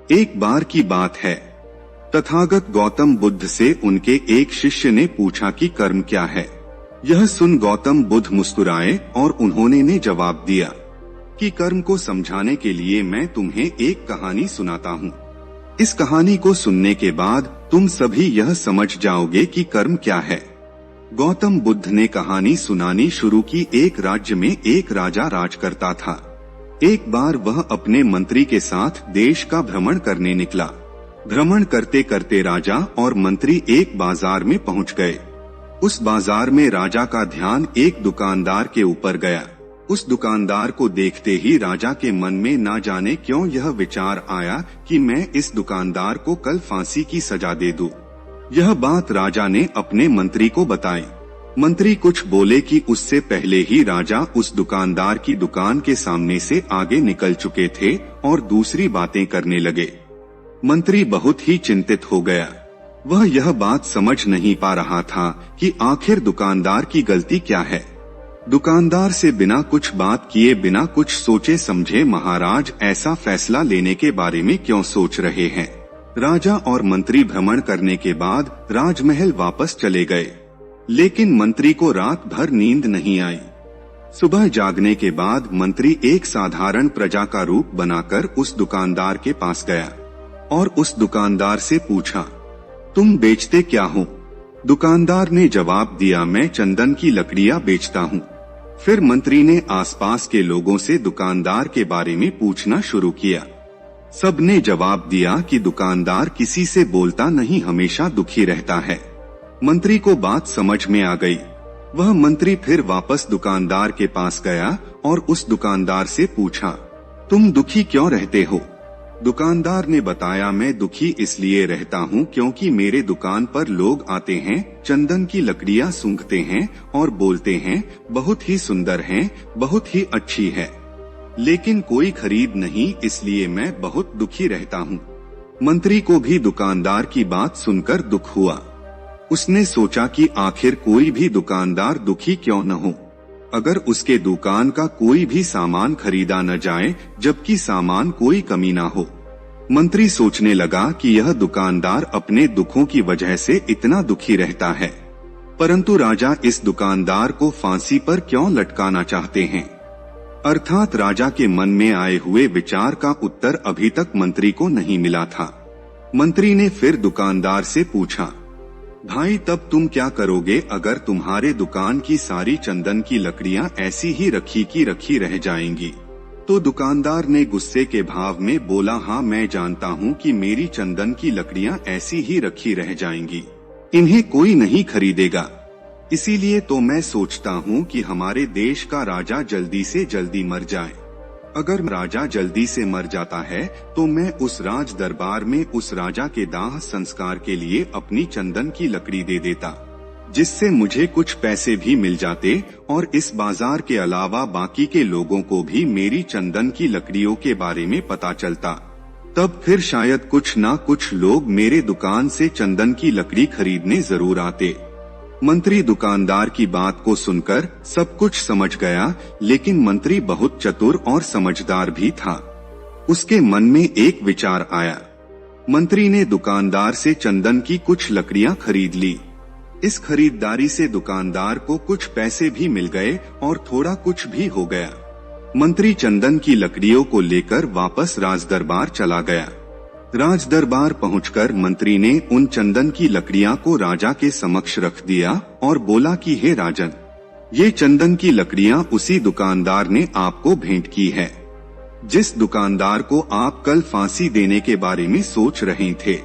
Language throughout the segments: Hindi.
एक बार की बात है, तथागत गौतम बुद्ध से उनके एक शिष्य ने पूछा कि कर्म क्या है। यह सुन गौतम बुद्ध मुस्कुराए और उन्होंने जवाब दिया कि कर्म को समझाने के लिए मैं तुम्हें एक कहानी सुनाता हूँ। इस कहानी को सुनने के बाद तुम सभी यह समझ जाओगे कि कर्म क्या है। गौतम बुद्ध ने कहानी सुनानी शुरू की। एक राज्य में एक राजा राज करता था। एक बार वह अपने मंत्री के साथ देश का भ्रमण करने निकला। भ्रमण करते करते राजा और मंत्री एक बाजार में पहुंच गए। उस बाजार में राजा का ध्यान एक दुकानदार के ऊपर गया। उस दुकानदार को देखते ही राजा के मन में ना जाने क्यों यह विचार आया कि मैं इस दुकानदार को कल फांसी की सजा दे दूं। यह बात राजा ने अपने मंत्री को बताई। मंत्री कुछ बोले कि उससे पहले ही राजा उस दुकानदार की दुकान के सामने से आगे निकल चुके थे और दूसरी बातें करने लगे। मंत्री बहुत ही चिंतित हो गया। वह यह बात समझ नहीं पा रहा था कि आखिर दुकानदार की गलती क्या है। दुकानदार से बिना कुछ बात किए, बिना कुछ सोचे समझे महाराज ऐसा फैसला लेने के बारे में क्यों सोच रहे हैं। राजा और मंत्री भ्रमण करने के बाद राजमहल वापस चले गए, लेकिन मंत्री को रात भर नींद नहीं आई। सुबह जागने के बाद मंत्री एक साधारण प्रजा का रूप बनाकर उस दुकानदार के पास गया और उस दुकानदार से पूछा, तुम बेचते क्या हो? दुकानदार ने जवाब दिया, मैं चंदन की लकड़ियां बेचता हूँ। फिर मंत्री ने आसपास के लोगों से दुकानदार के बारे में पूछना शुरू किया। सबने जवाब दिया कि दुकानदार किसी से बोलता नहीं, हमेशा दुखी रहता है। मंत्री को बात समझ में आ गई। वह मंत्री फिर वापस दुकानदार के पास गया और उस दुकानदार से पूछा, तुम दुखी क्यों रहते हो? दुकानदार ने बताया, मैं दुखी इसलिए रहता हूँ क्योंकि मेरे दुकान पर लोग आते हैं, चंदन की लकड़ियाँ सूंघते हैं और बोलते हैं बहुत ही सुंदर हैं, बहुत ही अच्छी है, लेकिन कोई खरीद नहीं, इसलिए मैं बहुत दुखी रहता हूँ। मंत्री को भी दुकानदार की बात सुनकर दुख हुआ। उसने सोचा कि आखिर कोई भी दुकानदार दुखी क्यों न हो, अगर उसके दुकान का कोई भी सामान खरीदा न जाए जबकि सामान कोई कमी ना हो। मंत्री सोचने लगा कि यह दुकानदार अपने दुखों की वजह से इतना दुखी रहता है, परंतु राजा इस दुकानदार को फांसी पर क्यों लटकाना चाहते हैं। अर्थात राजा के मन में आए हुए विचार का उत्तर अभी तक मंत्री को नहीं मिला था। मंत्री ने फिर दुकानदार से पूछा, भाई तब तुम क्या करोगे अगर तुम्हारे दुकान की सारी चंदन की लकड़ियां ऐसी ही रखी की रखी रह जाएंगी? तो दुकानदार ने गुस्से के भाव में बोला, हाँ मैं जानता हूँ कि मेरी चंदन की लकड़ियां ऐसी ही रखी रह जाएंगी, इन्हें कोई नहीं खरीदेगा। इसीलिए तो मैं सोचता हूँ कि हमारे देश का राजा जल्दी से जल्दी मर जाए। अगर राजा जल्दी से मर जाता है तो मैं उस राज दरबार में उस राजा के दाह संस्कार के लिए अपनी चंदन की लकड़ी दे देता, जिससे मुझे कुछ पैसे भी मिल जाते और इस बाजार के अलावा बाकी के लोगों को भी मेरी चंदन की लकड़ियों के बारे में पता चलता। तब फिर शायद कुछ ना कुछ लोग मेरे दुकान से चंदन की लकड़ी खरीदने जरूर आते। मंत्री दुकानदार की बात को सुनकर सब कुछ समझ गया, लेकिन मंत्री बहुत चतुर और समझदार भी था। उसके मन में एक विचार आया। मंत्री ने दुकानदार से चंदन की कुछ लकड़ियां खरीद ली। इस खरीदारी से दुकानदार को कुछ पैसे भी मिल गए और थोड़ा कुछ भी हो गया। मंत्री चंदन की लकड़ियों को लेकर वापस राजदरबार चला गया। राजदरबार पहुंचकर मंत्री ने उन चंदन की लकड़ियां को राजा के समक्ष रख दिया और बोला कि हे राजन, ये चंदन की लकड़ियां उसी दुकानदार ने आपको भेंट की है, जिस दुकानदार को आप कल फांसी देने के बारे में सोच रहे थे।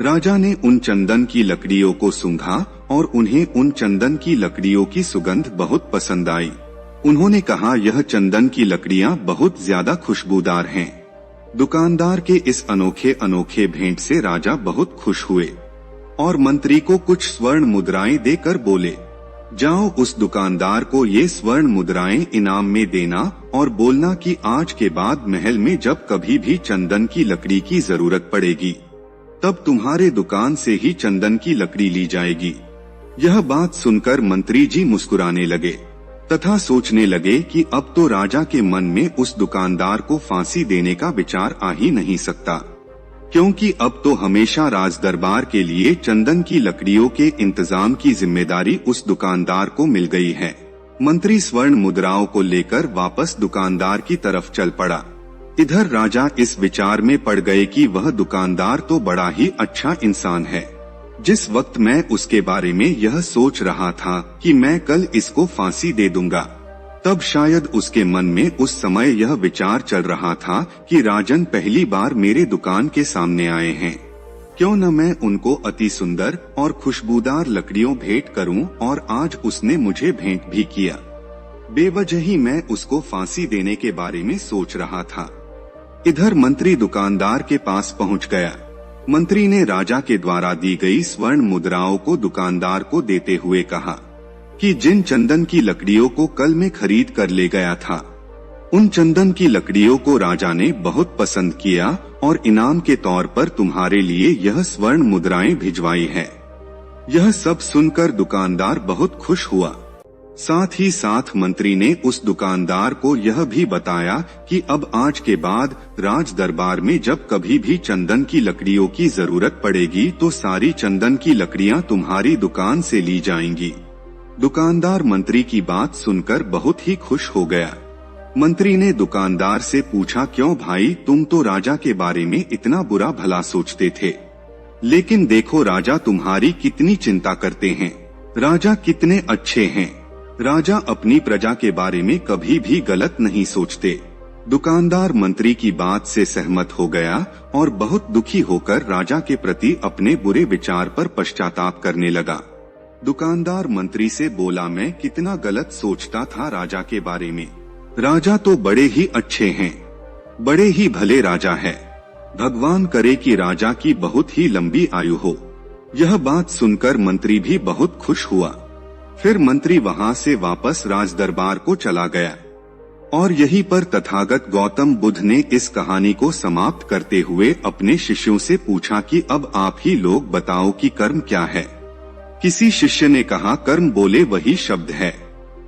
राजा ने उन चंदन की लकड़ियों को सूंघा और उन्हें उन चंदन की लकड़ियों की सुगंध बहुत पसंद आई। उन्होंने कहा, यह चंदन की लकड़ियां बहुत ज्यादा खुशबूदार हैं। दुकानदार के इस अनोखे अनोखे भेंट से राजा बहुत खुश हुए और मंत्री को कुछ स्वर्ण मुद्राएं देकर बोले, जाओ उस दुकानदार को ये स्वर्ण मुद्राएं इनाम में देना और बोलना कि आज के बाद महल में जब कभी भी चंदन की लकड़ी की जरूरत पड़ेगी तब तुम्हारे दुकान से ही चंदन की लकड़ी ली जाएगी। यह बात सुनकर मंत्री जी मुस्कुराने लगे तथा सोचने लगे कि अब तो राजा के मन में उस दुकानदार को फांसी देने का विचार आ ही नहीं सकता, क्योंकि अब तो हमेशा राज दरबार के लिए चंदन की लकड़ियों के इंतजाम की जिम्मेदारी उस दुकानदार को मिल गई है। मंत्री स्वर्ण मुद्राओं को लेकर वापस दुकानदार की तरफ चल पड़ा। इधर राजा इस विचार में पड़ गए कि वह दुकानदार तो बड़ा ही अच्छा इंसान है। जिस वक्त मैं उसके बारे में यह सोच रहा था कि मैं कल इसको फांसी दे दूंगा, तब शायद उसके मन में उस समय यह विचार चल रहा था कि राजन पहली बार मेरे दुकान के सामने आए हैं, क्यों न मैं उनको अति सुंदर और खुशबूदार लकड़ियों भेंट करूं। और आज उसने मुझे भेंट भी किया। बेवजह ही मैं उसको फांसी देने के बारे में सोच रहा था। इधर मंत्री दुकानदार के पास पहुंच गया। मंत्री ने राजा के द्वारा दी गई स्वर्ण मुद्राओं को दुकानदार को देते हुए कहा कि जिन चंदन की लकड़ियों को कल मैं खरीद कर ले गया था, उन चंदन की लकड़ियों को राजा ने बहुत पसंद किया और इनाम के तौर पर तुम्हारे लिए यह स्वर्ण मुद्राएं भिजवाई है। यह सब सुनकर दुकानदार बहुत खुश हुआ। साथ ही साथ मंत्री ने उस दुकानदार को यह भी बताया कि अब आज के बाद राज दरबार में जब कभी भी चंदन की लकड़ियों की जरूरत पड़ेगी तो सारी चंदन की लकड़ियां तुम्हारी दुकान से ली जाएंगी। दुकानदार मंत्री की बात सुनकर बहुत ही खुश हो गया। मंत्री ने दुकानदार से पूछा, क्यों भाई, तुम तो राजा के बारे में इतना बुरा भला सोचते थे, लेकिन देखो राजा तुम्हारी कितनी चिंता करते हैं। राजा कितने अच्छे हैं। राजा अपनी प्रजा के बारे में कभी भी गलत नहीं सोचते। दुकानदार मंत्री की बात से सहमत हो गया और बहुत दुखी होकर राजा के प्रति अपने बुरे विचार पर पश्चाताप करने लगा। दुकानदार मंत्री से बोला, मैं कितना गलत सोचता था राजा के बारे में। राजा तो बड़े ही अच्छे हैं, बड़े ही भले राजा है। भगवान करे कि राजा की बहुत ही लंबी आयु हो। यह बात सुनकर मंत्री भी बहुत खुश हुआ। फिर मंत्री वहां से वापस राज दरबार को चला गया और यहीं पर तथागत गौतम बुद्ध ने इस कहानी को समाप्त करते हुए अपने शिष्यों से पूछा कि अब आप ही लोग बताओ कि कर्म क्या है। किसी शिष्य ने कहा, कर्म बोले वही शब्द है।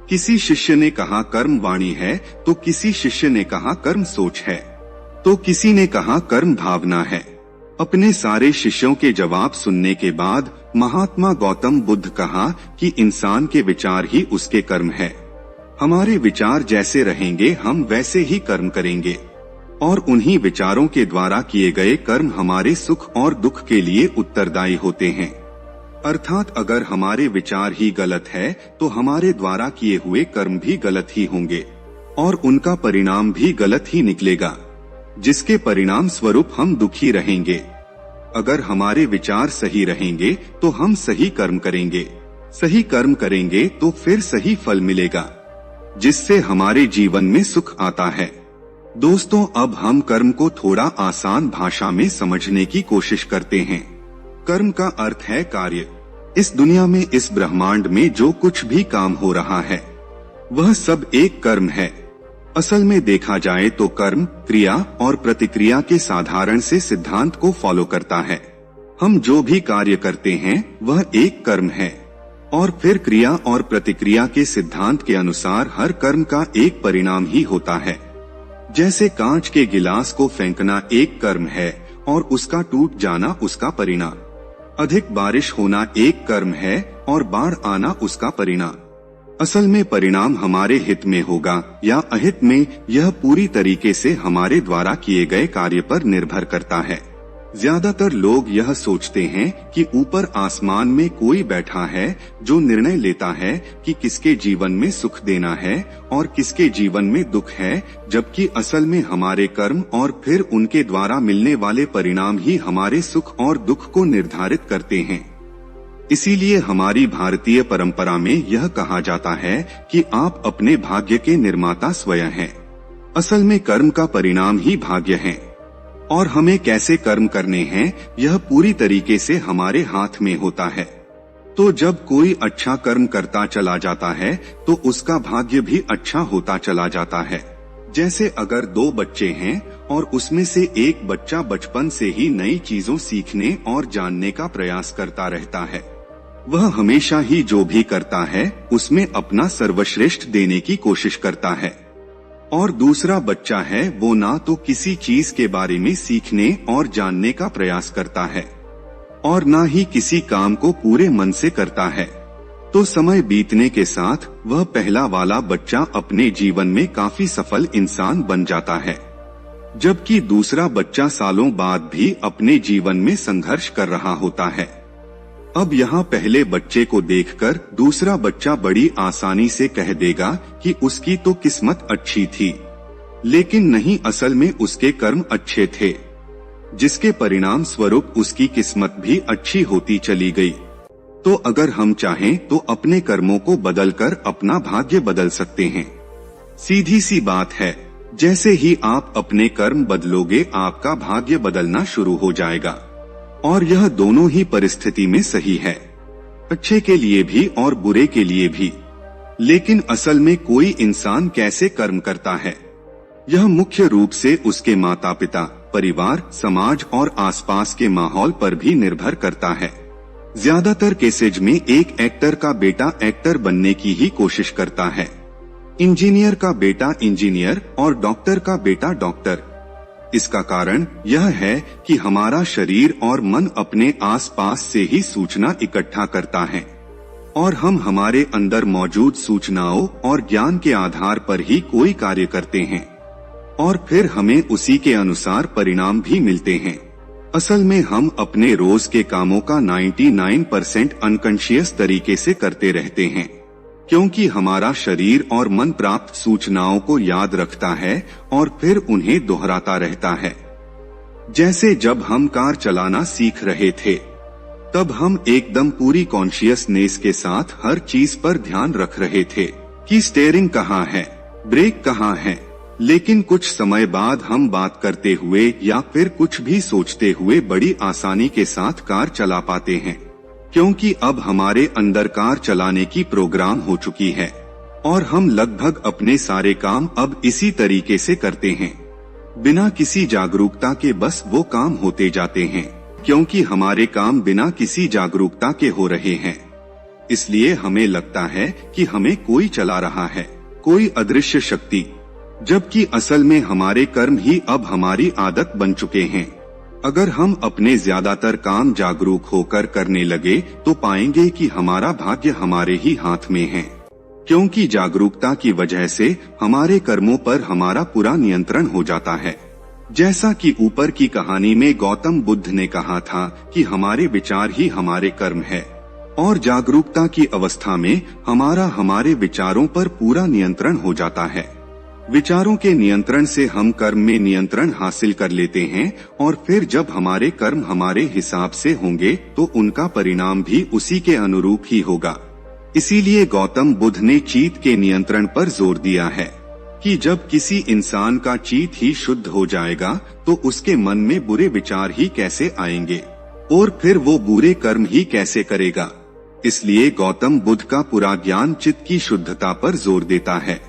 किसी शिष्य ने कहा, कर्म वाणी है। तो किसी शिष्य ने कहा, कर्म सोच है। तो किसी ने कहा, कर्म भावना है। अपने सारे शिष्यों के जवाब सुनने के बाद महात्मा गौतम बुद्ध कहा कि इंसान के विचार ही उसके कर्म है। हमारे विचार जैसे रहेंगे हम वैसे ही कर्म करेंगे और उन्हीं विचारों के द्वारा किए गए कर्म हमारे सुख और दुख के लिए उत्तरदायी होते हैं। अर्थात अगर हमारे विचार ही गलत है तो हमारे द्वारा किए हुए कर्म भी गलत ही होंगे और उनका परिणाम भी गलत ही निकलेगा, जिसके परिणाम स्वरूप हम दुखी रहेंगे। अगर हमारे विचार सही रहेंगे तो हम सही कर्म करेंगे, सही कर्म करेंगे तो फिर सही फल मिलेगा, जिससे हमारे जीवन में सुख आता है। दोस्तों, अब हम कर्म को थोड़ा आसान भाषा में समझने की कोशिश करते हैं। कर्म का अर्थ है कार्य। इस दुनिया में, इस ब्रह्मांड में जो कुछ भी काम हो रहा है वह सब एक कर्म है। असल में देखा जाए तो कर्म क्रिया और प्रतिक्रिया के साधारण से सिद्धांत को फॉलो करता है। हम जो भी कार्य करते हैं वह एक कर्म है और फिर क्रिया और प्रतिक्रिया के सिद्धांत के अनुसार हर कर्म का एक परिणाम ही होता है। जैसे कांच के गिलास को फेंकना एक कर्म है और उसका टूट जाना उसका परिणाम। अधिक बारिश होना एक कर्म है और बाढ़ आना उसका परिणाम। असल में परिणाम हमारे हित में होगा या अहित में, यह पूरी तरीके से हमारे द्वारा किए गए कार्य पर निर्भर करता है। ज्यादातर लोग यह सोचते हैं कि ऊपर आसमान में कोई बैठा है जो निर्णय लेता है कि किसके जीवन में सुख देना है और किसके जीवन में दुख है, जबकि असल में हमारे कर्म और फिर उनके द्वारा मिलने वाले परिणाम ही हमारे सुख और दुख को निर्धारित करते हैं। इसीलिए हमारी भारतीय परंपरा में यह कहा जाता है कि आप अपने भाग्य के निर्माता स्वयं हैं। असल में कर्म का परिणाम ही भाग्य है और हमें कैसे कर्म करने हैं यह पूरी तरीके से हमारे हाथ में होता है। तो जब कोई अच्छा कर्म करता चला जाता है तो उसका भाग्य भी अच्छा होता चला जाता है। जैसे अगर दो बच्चे हैं और उसमें से एक बच्चा बचपन से ही नई चीजों सीखने और जानने का प्रयास करता रहता है, वह हमेशा ही जो भी करता है उसमें अपना सर्वश्रेष्ठ देने की कोशिश करता है। और दूसरा बच्चा है वो ना तो किसी चीज के बारे में सीखने और जानने का प्रयास करता है और ना ही किसी काम को पूरे मन से करता है। तो समय बीतने के साथ वह पहला वाला बच्चा अपने जीवन में काफी सफल इंसान बन जाता है, जबकि दूसरा बच्चा सालों बाद भी अपने जीवन में संघर्ष कर रहा होता है। अब यहाँ पहले बच्चे को देखकर दूसरा बच्चा बड़ी आसानी से कह देगा कि उसकी तो किस्मत अच्छी थी, लेकिन नहीं, असल में उसके कर्म अच्छे थे, जिसके परिणाम स्वरूप उसकी किस्मत भी अच्छी होती चली गई। तो अगर हम चाहें तो अपने कर्मों को बदलकर अपना भाग्य बदल सकते हैं। सीधी सी बात है, जैसे ही आप अपने कर्म बदलोगे आपका भाग्य बदलना शुरू हो जाएगा, और यह दोनों ही परिस्थिति में सही है, अच्छे के लिए भी और बुरे के लिए भी। लेकिन असल में कोई इंसान कैसे कर्म करता है, यह मुख्य रूप से उसके माता पिता, परिवार, समाज और आसपास के माहौल पर भी निर्भर करता है। ज्यादातर केसेज में एक एक्टर का बेटा एक्टर बनने की ही कोशिश करता है, इंजीनियर का बेटा इंजीनियर और डॉक्टर का बेटा डॉक्टर। इसका कारण यह है कि हमारा शरीर और मन अपने आसपास से ही सूचना इकट्ठा करता है और हम हमारे अंदर मौजूद सूचनाओं और ज्ञान के आधार पर ही कोई कार्य करते हैं और फिर हमें उसी के अनुसार परिणाम भी मिलते हैं। असल में हम अपने रोज के कामों का 99% अनकॉन्शियस तरीके से करते रहते हैं, क्योंकि हमारा शरीर और मन प्राप्त सूचनाओं को याद रखता है और फिर उन्हें दोहराता रहता है। जैसे जब हम कार चलाना सीख रहे थे, तब हम एकदम पूरी कॉन्शियसनेस के साथ हर चीज पर ध्यान रख रहे थे कि स्टीयरिंग कहाँ है, ब्रेक कहाँ है। लेकिन कुछ समय बाद हम बात करते हुए या फिर कुछ भी सोचते हुए बड़ी आसानी के साथ कार चला पाते हैं, क्योंकि अब हमारे अंदर कार चलाने की प्रोग्राम हो चुकी है और हम लगभग अपने सारे काम अब इसी तरीके से करते हैं। बिना किसी जागरूकता के बस वो काम होते जाते हैं, क्योंकि हमारे काम बिना किसी जागरूकता के हो रहे हैं। इसलिए हमें लगता है कि हमें कोई चला रहा है, कोई अदृश्य शक्ति, जबकि असल में हमारे कर्म ही अब हमारी आदत बन चुके हैं। अगर हम अपने ज्यादातर काम जागरूक होकर करने लगे तो पाएंगे कि हमारा भाग्य हमारे ही हाथ में है, क्योंकि जागरूकता की वजह से हमारे कर्मों पर हमारा पूरा नियंत्रण हो जाता है। जैसा कि ऊपर की कहानी में गौतम बुद्ध ने कहा था कि हमारे विचार ही हमारे कर्म है, और जागरूकता की अवस्था में हमारा हमारे विचारों पर पूरा नियंत्रण हो जाता है। विचारों के नियंत्रण से हम कर्म में नियंत्रण हासिल कर लेते हैं और फिर जब हमारे कर्म हमारे हिसाब से होंगे तो उनका परिणाम भी उसी के अनुरूप ही होगा। इसीलिए गौतम बुद्ध ने चित्त के नियंत्रण पर जोर दिया है कि जब किसी इंसान का चित्त ही शुद्ध हो जाएगा तो उसके मन में बुरे विचार ही कैसे आएंगे और फिर वो बुरे कर्म ही कैसे करेगा। इसलिए गौतम बुद्ध का पूरा ज्ञान चित्त की शुद्धता पर जोर देता है।